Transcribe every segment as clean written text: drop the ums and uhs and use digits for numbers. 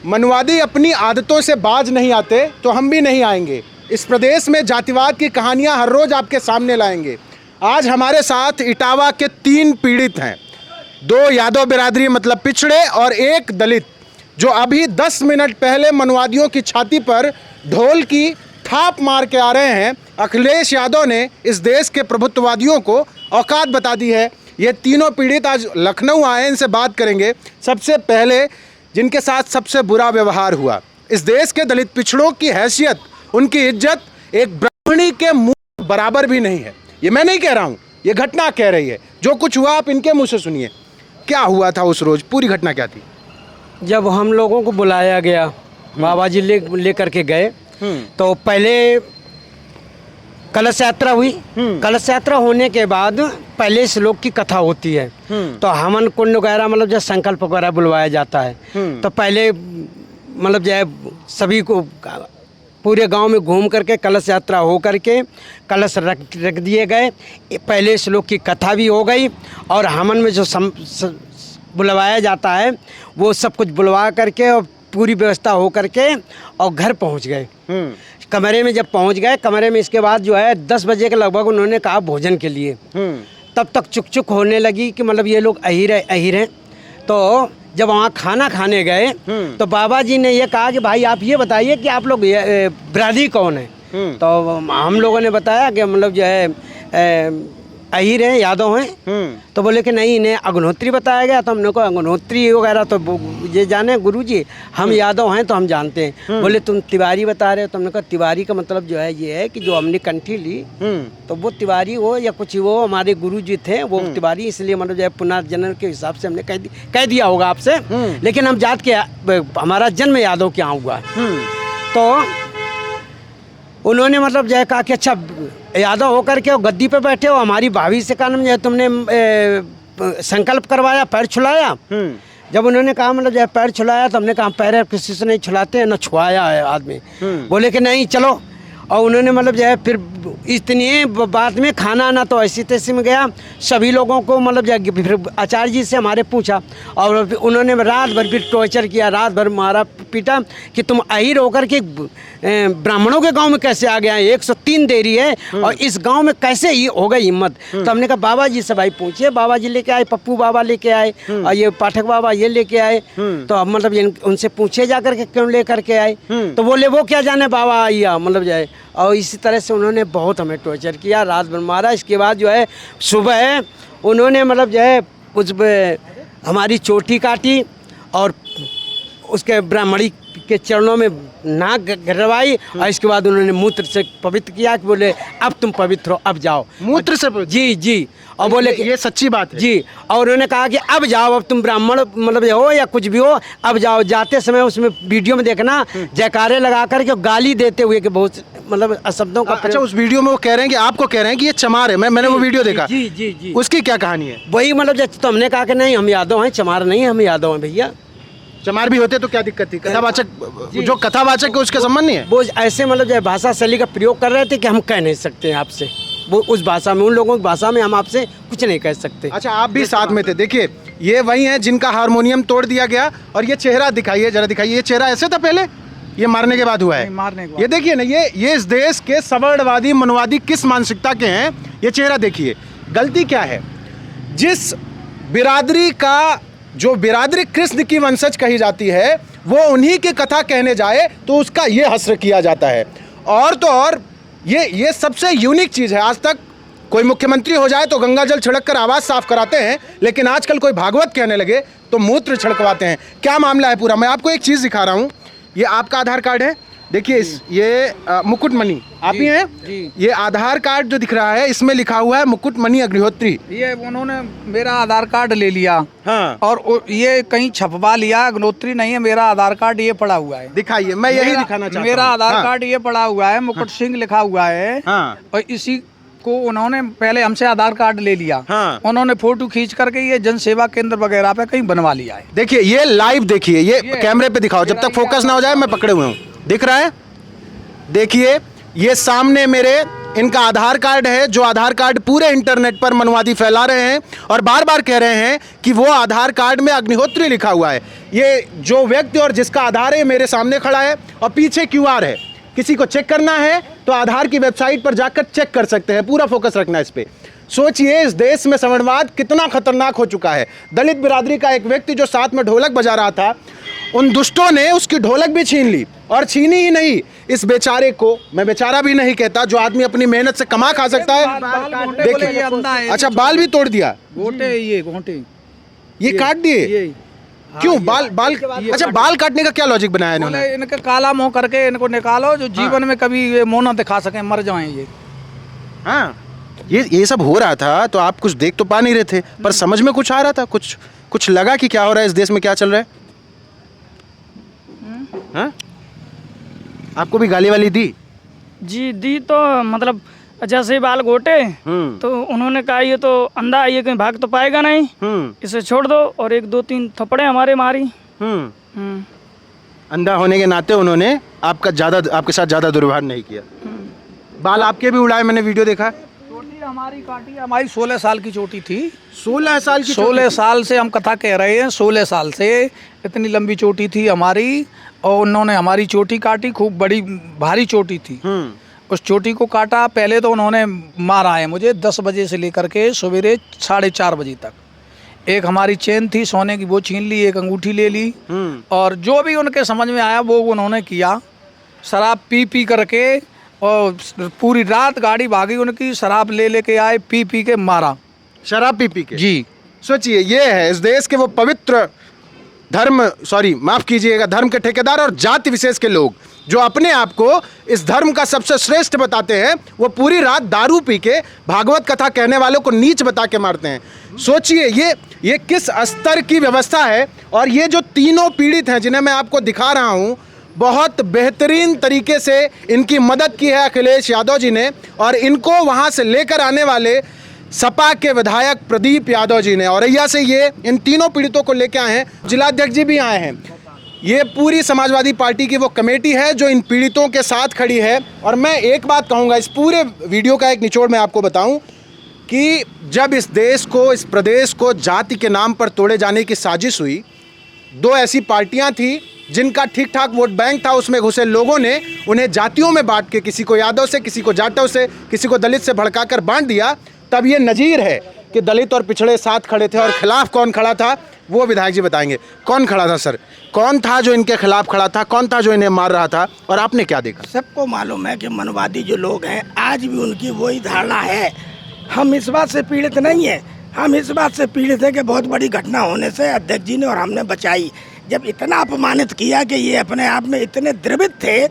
मनवादी अपनी आदतों से बाज नहीं आते तो हम भी नहीं आएंगे। इस प्रदेश में जातिवाद की कहानियां हर रोज आपके सामने लाएंगे। आज हमारे साथ इटावा के 3 पीड़ित हैं, 2 यादव बिरादरी मतलब पिछड़े और 1 दलित, जो अभी 10 मिनट पहले मनवादियों की छाती पर ढोल की थाप मार के आ रहे हैं। अखिलेश यादव ने इस देश के प्रभुत्ववादियों को औकात बता दी है। ये तीनों पीड़ित आज लखनऊ आए, इनसे बात करेंगे। सबसे पहले जिनके साथ सबसे बुरा व्यवहार हुआ, इस देश के दलित पिछड़ों की हैसियत, उनकी इज्जत एक ब्राह्मणी के मुंह बराबर भी नहीं है। ये मैं नहीं कह रहा हूँ, ये घटना कह रही है। जो कुछ हुआ आप इनके मुंह से सुनिए। क्या हुआ था उस रोज, पूरी घटना क्या थी? जब हम लोगों को बुलाया गया, बाबा जी लेकर के गए, तो पहले कलश यात्रा हुई। कलश यात्रा होने के बाद पहले श्लोक की कथा होती है, तो हवन कुंड वगैरह मतलब जो संकल्प वगैरह बुलवाया जाता है। तो पहले मतलब जो है सभी को पूरे गांव में घूम करके कलश यात्रा हो करके कलश रख दिए गए। पहले श्लोक की कथा भी हो गई और हवन में जो बुलवाया जाता है वो सब कुछ बुलवा करके और पूरी व्यवस्था हो करके और घर पहुंच गए। कमरे में जब पहुंच गए, कमरे में इसके बाद जो है 10 बजे के लगभग उन्होंने कहा भोजन के लिए। तब तक चुक चुक होने लगी कि मतलब ये लोग अहीर हैं। तो जब वहाँ खाना खाने गए तो बाबा जी ने ये कहा कि भाई आप ये बताइए कि आप लोग बिरादरी कौन है। तो हम लोगों ने बताया कि मतलब जो है अहीर हैं, यादव हैं। तो बोले कि नहीं, इन्हें अग्निहोत्री बताया गया। तो हमने कहा अग्निहोत्री वगैरह तो ये जाने गुरुजी, हम यादव हैं तो हम जानते हैं। बोले तुम तिवारी बता रहे हो। तो हमने कहा तिवारी का मतलब जो है ये है कि जो हमने कंठी ली तो वो तिवारी हो या कुछ वो हमारे गुरुजी थे वो तिवारी, इसलिए मतलब जो है पुनर्जन्म के हिसाब से हमने कह दिया होगा आपसे। लेकिन हम जात के, हमारा जन्म यादव के यहाँ हुआ। तो उन्होंने मतलब जो है कहा कि अच्छा यादव होकर के गद्दी पे बैठे हो, हमारी भाभी से कहा जो है तुमने संकल्प करवाया, पैर छुलाया। जब उन्होंने कहा मतलब जो है पैर छुलाया, तो हमने कहा पैर किसी से नहीं छुलाते हैं, ना छुआया है आदमी। बोले कि नहीं चलो। और उन्होंने मतलब जो है फिर इतनी बात में खाना आना तो ऐसी तैसी में गया। सभी लोगों को मतलब जो है फिर आचार्य जी से हमारे पूछा और उन्होंने रात भर फिर टॉर्चर किया, रात भर मारा पीटा कि तुम अहीर होकर के ब्राह्मणों के गांव में कैसे आ गया। 103 देरी है और इस गांव में कैसे ही हो गई हिम्मत। तो हमने कहा बाबा जी से भाई पूछिए। बाबा जी लेके आए, पप्पू बाबा लेके आए और ये पाठक बाबा ये लेके आए। तो अब मतलब उनसे पूछे जा करके क्यों लेकर के आए। तो बोले वो क्या जाने बाबा आइया मतलब जो है। और इसी तरह से उन्होंने बहुत हमें टॉर्चर किया, रात भर मारा। इसके बाद जो है सुबह उन्होंने मतलब जो है उस हमारी चोटी काटी और उसके ब्राह्मणी के चरणों में नाक गरवाई और इसके बाद उन्होंने मूत्र से पवित्र किया कि बोले अब तुम पवित्र हो, अब जाओ। मूत्र से? जी। और बोले कि ये सच्ची बात है जी। और उन्होंने कहा कि अब जाओ, अब तुम ब्राह्मण मतलब हो या कुछ भी हो, अब जाओ। जाते समय उसमें वीडियो में देखना जयकारे लगा करके गाली देते हुए कि बहुत मतलब शब्दों का। अच्छा, उस वीडियो में वो कह रहे हैं कि आपको कह रहे हैं कि ये चमार है। मैंने वो वीडियो देखा। जी। उसकी क्या कहानी है? वही मतलब तो हमने कहा कि नहीं हम यादव हैं, चमार नहीं, हम यादव हैं भैया। चमार भी होते तो क्या दिक्कत थी? कथावाचक, जो कथावाचक है उसका संबंध नहीं है। वो ऐसे मतलब जो भाषा शैली का प्रयोग कर रहे थे कि हम कह नहीं सकते हैं आपसे, वो उस भाषा में, उन लोगों की भाषा में हम आपसे कुछ नहीं कह सकते। अच्छा, आप भी साथ में थे। देखिए ये वही है जिनका हारमोनियम तोड़ दिया गया। और ये चेहरा दिखाइए, जरा दिखाइए। ये चेहरा ऐसे था पहले, ये मारने के बाद हुआ है? मारने के बाद। ये देखिए ना, ये इस देश के सवर्णवादी मनवादी किस मानसिकता के हैं, ये चेहरा देखिए। गलती क्या है? जिस बिरादरी का, जो बिरादरी कृष्ण की वंशज कही जाती है, वो उन्हीं की कथा कहने जाए तो उसका ये हस्र किया जाता है। और तो और ये सबसे यूनिक चीज़ है। आज तक कोई मुख्यमंत्री हो जाए तो गंगा जल छिड़क कर आवाज़ साफ कराते हैं, लेकिन आजकल कोई भागवत कहने लगे तो मूत्र छिड़कवाते हैं। क्या मामला है पूरा? मैं आपको एक चीज़ दिखा रहा हूँ। ये आपका आधार कार्ड है, देखिए ये मुकुटमणि आप ही हैं जी। ये आधार कार्ड जो दिख रहा है इसमें लिखा हुआ है मुकुटमणि अग्निहोत्री। ये उन्होंने मेरा आधार कार्ड ले लिया। हाँ। और ये कहीं छपवा लिया, अग्निहोत्री नहीं है। मेरा आधार कार्ड ये पड़ा हुआ है। दिखाइए, मैं यही दिखाना चाहता हूँ। मेरा आधार हाँ। कार्ड ये पड़ा हुआ है, मुकुट सिंह लिखा हुआ है। हाँ। और इसी को उन्होंने पहले हमसे आधार कार्ड ले लिया। हाँ। उन्होंने फोटो खींच करके ये जन सेवा केंद्र वगैरह पे कहीं बनवा लिया है। देखिए ये लाइव देखिए, ये कैमरे पे दिखाओ, जब तक फोकस ना हो जाए। मैं पकड़े हुए हूँ, दिख रहा है? देखिए ये सामने मेरे इनका आधार कार्ड है, जो आधार कार्ड पूरे इंटरनेट पर मनवादी फैला रहे हैं और बार बार कह रहे हैं कि वो आधार कार्ड में अग्निहोत्री लिखा हुआ है। ये जो व्यक्ति और जिसका आधार है मेरे सामने खड़ा है और पीछे QR है। किसी को चेक करना है तो आधार की वेबसाइट पर जाकर चेक कर सकते हैं। पूरा फोकस रखना है इस पे। सोचिए इस देश में सवर्णवाद कितना खतरनाक हो चुका है। दलित बिरादरी का एक व्यक्ति जो साथ में ढोलक बजा रहा था, उन दुष्टों ने उसकी ढोलक भी छीन ली। और छीनी ही नहीं, इस बेचारे को मैं बेचारा भी नहीं कहता, जो आदमी अपनी मेहनत से कमा खा सकता है। देखिए, अच्छा बाल भी तोड़ दिया, गोटे ये काट दिए। क्यों बाल अच्छा बाल काटने का क्या लॉजिक बनाया इन्होंने? इनके काला मुंह करके इनको निकालो, जो जीवन में कभी ये मुंह ना दिखा सके, मर जाएं ये। हाँ, ये सब हो रहा था तो आप कुछ देख तो पा नहीं रहे थे, पर समझ में कुछ आ रहा था, कुछ लगा कि क्या हो रहा है इस देश में, क्या चल रहा है? हाँ? आपको भी गाली वाली दी? जी दी, तो मतलब जैसे बाल गोटे तो उन्होंने कहा ये तो अंधा है, ये कहीं भाग तो पाएगा नहीं, इसे छोड़ दो। और 1 2 3 थप्पड़े हमारे मारी। अंधा होने के नाते उन्होंने आपके साथ ज्यादा दुर्व्यवहार नहीं किया। बाल आपके भी उड़ाए, मैंने वीडियो देखा। चोटी हमारी काटी, हमारी 16 साल की चोटी थी। 16 साल की? 16 साल से हम कथा कह रहे हैं, 16 साल से इतनी लंबी चोटी थी हमारी। और उन्होंने हमारी चोटी काटी, खूब बड़ी भारी चोटी थी। उस चोटी को काटा। पहले तो उन्होंने मारा है मुझे 10 बजे से लेकर के सवेरे 4:30 बजे तक। एक हमारी चेन थी सोने की, वो छीन ली, एक अंगूठी ले ली, और जो भी उनके समझ में आया वो उन्होंने किया। शराब पी करके, और पूरी रात गाड़ी भागी उनकी, शराब ले आए, पी के मारा। शराब पी के? जी। सोचिए, ये है इस देश के वो पवित्र माफ कीजिएगा, धर्म के ठेकेदार और जाति विशेष के लोग जो अपने आप को इस धर्म का सबसे श्रेष्ठ बताते हैं, वो पूरी रात दारू पी के भागवत कथा कहने वालों को नीच बता के मारते हैं। सोचिए ये किस स्तर की व्यवस्था है। और ये जो तीनों पीड़ित हैं जिन्हें मैं आपको दिखा रहा हूँ, बहुत बेहतरीन तरीके से इनकी मदद की है अखिलेश यादव जी ने, और इनको वहाँ से लेकर आने वाले सपा के विधायक प्रदीप यादव जी ने। औरैया से ये इन तीनों पीड़ितों को लेकर आए हैं। जिलाध्यक्ष जी भी आए हैं। ये पूरी समाजवादी पार्टी की वो कमेटी है जो इन पीड़ितों के साथ खड़ी है। और मैं एक बात कहूँगा, इस पूरे वीडियो का एक निचोड़ मैं आपको बताऊं कि जब इस देश को, इस प्रदेश को जाति के नाम पर तोड़े जाने की साजिश हुई, 2 ऐसी पार्टियां थी जिनका ठीक ठाक वोट बैंक था, उसमें घुसे लोगों ने उन्हें जातियों में बांट के, किसी को यादव से, किसी को जाटव से, किसी को दलित से भड़काकर बांट दिया। तब ये नजीर है कि दलित और पिछड़े साथ खड़े थे। और खिलाफ कौन खड़ा था वो विधायक जी बताएंगे। कौन खड़ा था सर? कौन था जो इनके खिलाफ खड़ा था? कौन था जो इन्हें मार रहा था? और आपने क्या देखा? सबको मालूम है कि मनवादी जो लोग हैं आज भी उनकी वही धारणा है। हम इस बात से पीड़ित नहीं है, हम इस बात से पीड़ित है कि बहुत बड़ी घटना होने से अध्यक्ष जी ने और हमने बचाई। जब इतना अपमानित किया कि ये अपने आप में इतने द्रवित थे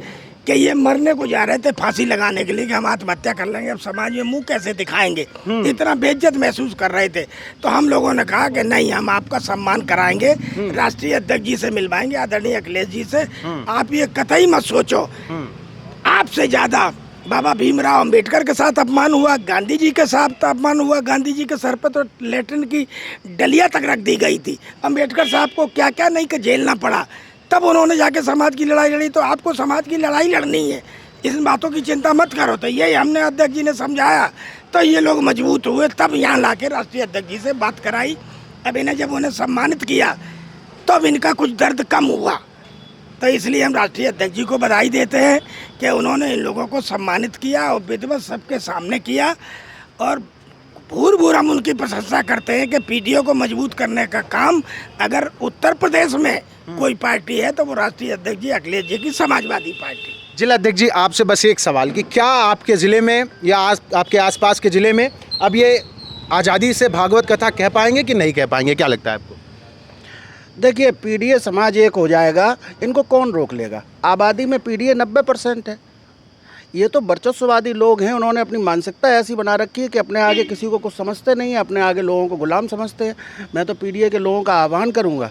कि ये मरने को जा रहे थे फांसी लगाने के लिए कि हम आत्महत्या कर लेंगे, अब समाज में मुंह कैसे दिखाएंगे, इतना बेइज्जत महसूस कर रहे थे। तो हम लोगों ने कहा कि नहीं, हम आपका सम्मान कराएंगे, राष्ट्रीय अध्यक्ष जी से मिलवाएंगे, आदरणीय अखिलेश जी से। आप ये कतई मत सोचो, आपसे ज़्यादा बाबा भीमराव अंबेडकर के साथ अपमान हुआ, गांधी जी के साथ अपमान हुआ। गांधी जी के सर पर तो लेटरिन की डलिया तक रख दी गई थी। अंबेडकर साहब को क्या क्या नहीं कि झेलना पड़ा, तब उन्होंने जाके समाज की लड़ाई लड़ी। तो आपको समाज की लड़ाई लड़नी है, इन बातों की चिंता मत करो। तो यही हमने अध्यक्ष जी ने समझाया, तो ये लोग मजबूत हुए, तब यहाँ लाके राष्ट्रीय अध्यक्ष जी से बात कराई। अब इन्हें जब उन्हें सम्मानित किया तो अब इनका कुछ दर्द कम हुआ। तो इसलिए हम राष्ट्रीय अध्यक्ष जी को बधाई देते हैं कि उन्होंने इन लोगों को सम्मानित किया और विधिवत सबके सामने किया। और भूर हम उनकी प्रशंसा करते हैं कि पीडीओ को मजबूत करने का काम अगर उत्तर प्रदेश में कोई पार्टी है तो वो राष्ट्रीय अध्यक्ष जी अखिलेश जी की समाजवादी पार्टी। जिला अध्यक्ष जी, आपसे बस एक सवाल कि क्या आपके ज़िले में या आपके आसपास के ज़िले में अब ये आज़ादी से भागवत कथा कह पाएंगे कि नहीं कह पाएंगे? क्या लगता है आपको? देखिए, पीडीए समाज एक हो जाएगा, इनको कौन रोक लेगा? आबादी में पीडीए 90% है। ये तो वर्चस्ववादी लोग हैं, उन्होंने अपनी मानसिकता ऐसी बना रखी है कि अपने आगे किसी को कुछ समझते नहीं है, अपने आगे लोगों को गुलाम समझते हैं। मैं तो पीडीए के लोगों का आह्वान करूंगा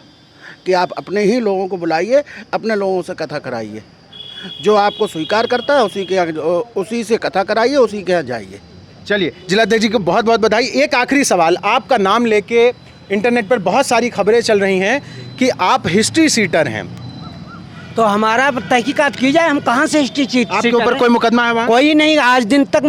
कि आप अपने ही लोगों को बुलाइए, अपने लोगों से कथा कराइए। जो आपको स्वीकार करता है उसी से कथा कराइए, उसी के यहाँ जाइए। चलिए, जिलाध्यक्ष जी को बहुत बहुत बधाई। एक आखिरी सवाल, आपका नाम लेके इंटरनेट पर बहुत सारी खबरें चल रही हैं कि आप हिस्ट्री सीटर हैं। तो हमारा तहकीकात की जाए, हम कहाँ से आपके ऊपर कोई मुकदमा है वहाँ? कोई नहीं। आज दिन तक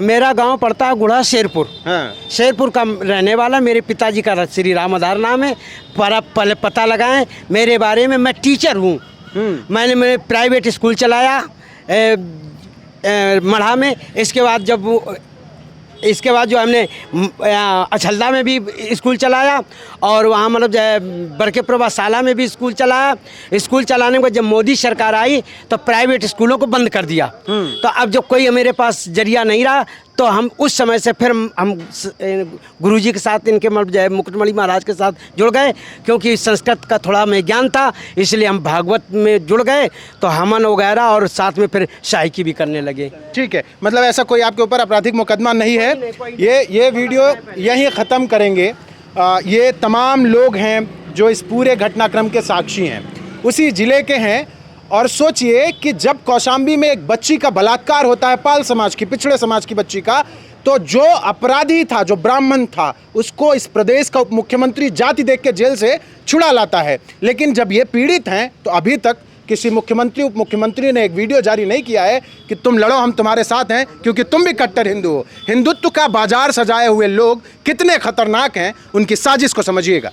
मेरा गांव पड़ता है गुढ़ा शेरपुर। हाँ। शेरपुर का रहने वाला, मेरे पिताजी का श्री राम आधार नाम है। पर पहले पता लगाएं मेरे बारे में, मैं टीचर हूँ। मैंने प्राइवेट स्कूल चलाया मढ़ा में। इसके बाद जो हमने अछल्दा में भी स्कूल चलाया और वहाँ मतलब बरके प्रभाशाला में भी स्कूल चलाया। स्कूल चलाने के बाद जब मोदी सरकार आई तो प्राइवेट स्कूलों को बंद कर दिया। तो अब जब कोई मेरे पास जरिया नहीं रहा तो हम उस समय से फिर हम गुरुजी के साथ, इनके मतलब मुकुटमणि महाराज के साथ जुड़ गए, क्योंकि संस्कृत का थोड़ा हमें ज्ञान था, इसलिए हम भागवत में जुड़ गए। तो हवन वगैरह और साथ में फिर सहायकी भी करने लगे। ठीक है, मतलब ऐसा कोई आपके ऊपर आपराधिक मुकदमा नहीं है। ये वीडियो यहीं ख़त्म करेंगे। ये तमाम लोग हैं जो इस पूरे घटनाक्रम के साक्षी हैं, उसी ज़िले के हैं। और सोचिए कि जब कौशाम्बी में एक बच्ची का बलात्कार होता है, पाल समाज की, पिछड़े समाज की बच्ची का, तो जो अपराधी था, जो ब्राह्मण था, उसको इस प्रदेश का उप मुख्यमंत्री जाति देख के जेल से छुड़ा लाता है। लेकिन जब ये पीड़ित हैं तो अभी तक किसी मुख्यमंत्री, उप मुख्यमंत्री ने एक वीडियो जारी नहीं किया है कि तुम लड़ो, हम तुम्हारे साथ हैं, क्योंकि तुम भी कट्टर हिंदू हो। हिंदुत्व का बाजार सजाए हुए लोग कितने खतरनाक हैं, उनकी साजिश को समझिएगा।